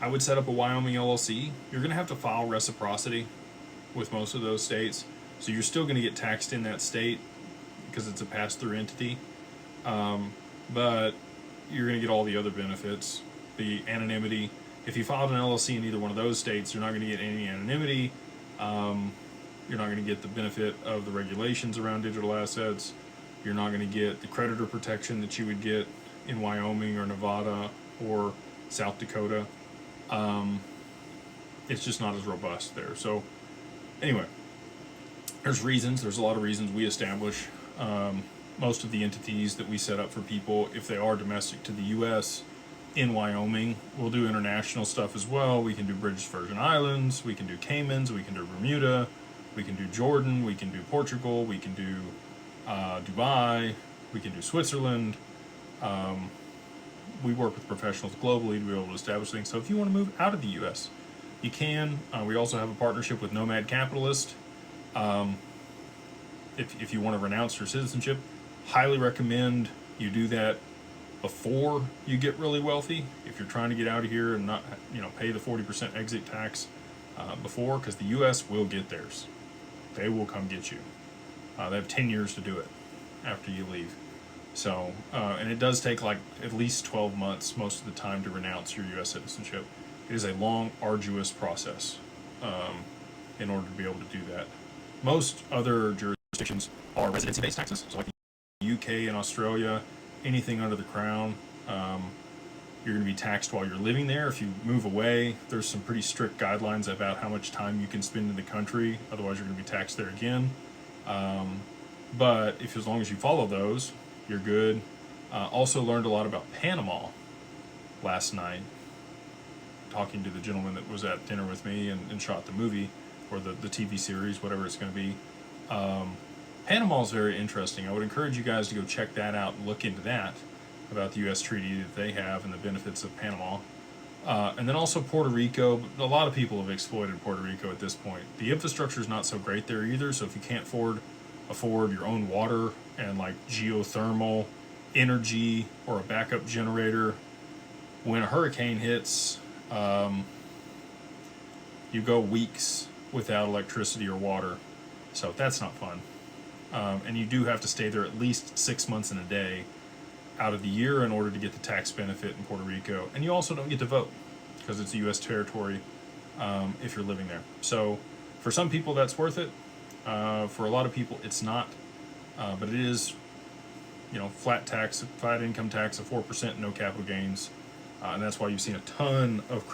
I would set up a Wyoming LLC. You're going to have to file reciprocity with most of those states. So you're still going to get taxed in that state because it's a pass-through entity. But you're going to get all the other benefits, the anonymity. If you filed an LLC in either one of those states, you're not going to get any anonymity. You're not going to get the benefit of the regulations around digital assets. You're not going to get the creditor protection that you would get in Wyoming or Nevada or South Dakota. It's just not as robust there. So anyway, there's a lot of reasons we establish most of the entities that we set up for people, if they are domestic to the U.S., in Wyoming. We'll do international stuff as well. We can do British Virgin Islands, we can do Caymans, we can do Bermuda, we can do Jordan, we can do Portugal, we can do Dubai, we can do Switzerland. We work with professionals globally to be able to establish things. So if you want to move out of the U.S., you can. We also have a partnership with Nomad Capitalist. If you want to renounce your citizenship, highly recommend you do that before you get really wealthy. If you're trying to get out of here and not, pay the 40% exit tax before, because the U.S. will get theirs. They will come get you. They have 10 years to do it after you leave. So, and it does take like at least 12 months most of the time to renounce your U.S. citizenship. It is a long, arduous process in order to be able to do that. Most other jurisdictions are residency-based taxes, so like the UK and Australia, anything under the crown, you're going to be taxed while you're living there. If you move away, there's some pretty strict guidelines about how much time you can spend in the country, otherwise you're going to be taxed there again. But as long as you follow those, you're good. Also learned a lot about Panama last night, talking to the gentleman that was at dinner with me and shot the movie, or the TV series, whatever it's going to be. Panama is very interesting. I would encourage you guys to go check that out and look into that, about the U.S. treaty that they have and the benefits of Panama. And then also Puerto Rico. A lot of people have exploited Puerto Rico at this point. The infrastructure is not so great there either, so if you can't afford your own water and like geothermal energy or a backup generator, when a hurricane hits, you go weeks without electricity or water. So that's not fun. And you do have to stay there at least 6 months and a day out of the year in order to get the tax benefit in Puerto Rico. And you also don't get to vote because it's a U.S. territory if you're living there. So for some people that's worth it. For a lot of people it's not. But it is, flat income tax of 4%, no capital gains. And that's why you've seen a ton of